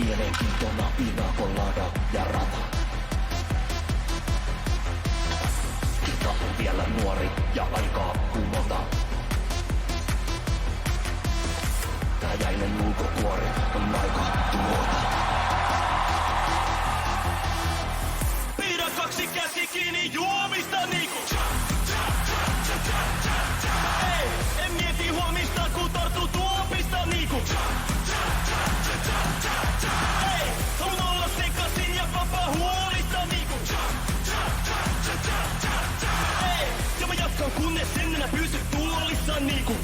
mielenkiintona pina colada ja rata. Ilta on vielä nuori ja aikaa kumota. Tää jäinen ulkokuori on aika tuhota. Pidä kaksi käsi kiinni juomista niinku. Ei, en mieti huomista kun tarttuu tuopista niinku. Ei, haluun olla sekasin ja papa huolista niinku. Ei, ja mä jatkan kunnes en enää pysy tuolissa niinku.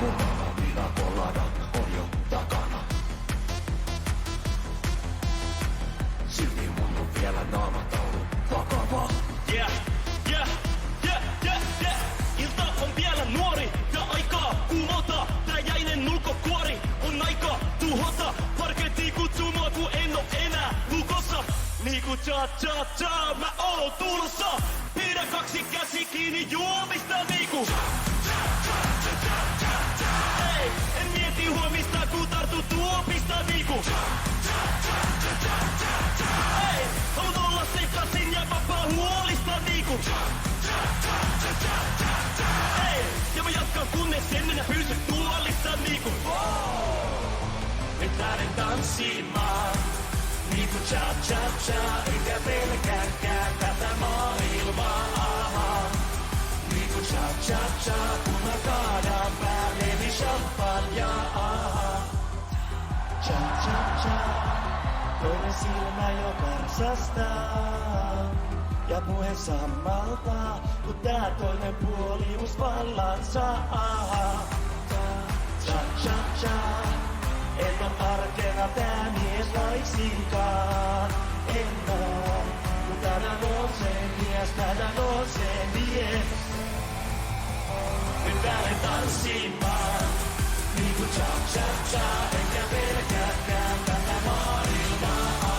Mukana pina colada on jo takana. Silti mun on vielä naamataulu vakava. Yeah, yeah, yeah, yeah, yeah. Ilta on vielä nuori ja aikaa kumota. Tää jäinen ulkokuori on aika tuhota. Parketti kutsuu mua kun en oo enää lukossa. Niinku cha cha cha mä oon tulossa. Pidä kaksi käsi kiinni juomista niinku. Ei, en mieti huomista kun tartu tuopista niinku. Ei, haluun olla sekasin ja vapaa huolista niinku. Ei, ja mä jatkan kunnes en enää pysy tuolissa niinku. Nyt lähden tanssimaan niinku cha cha cha. Enkä pelkääkään tätä maailmaa. Niinku cha cha cha. Kun mä kaadan päälleni champagnea. Cha cha cha. Toinen silmä jo karsastaa ja puhe sammaltaa, kun tää toinen puoli us vallan saa. Cha cha cha. En oo arkena tää mies laisinkaan. En oo, kun tänään on se mies, tänään on se mies. Nyt lähden tanssimaan niinku cha cha cha. Enkä pelkääkään tätä maailmaa.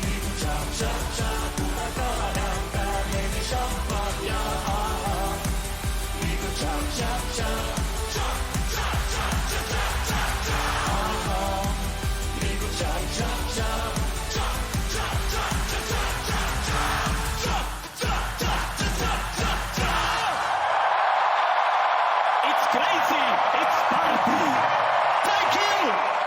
Niinku cha cha cha. Kun mä kaadan päälleni champagnea. Niinku cha cha cha. Cha cha cha cha cha cha cha. Niinku cha cha cha. Cha cha cha cha cha cha cha. Cha cha cha cha cha cha cha. It's crazy! It's party! Thank you!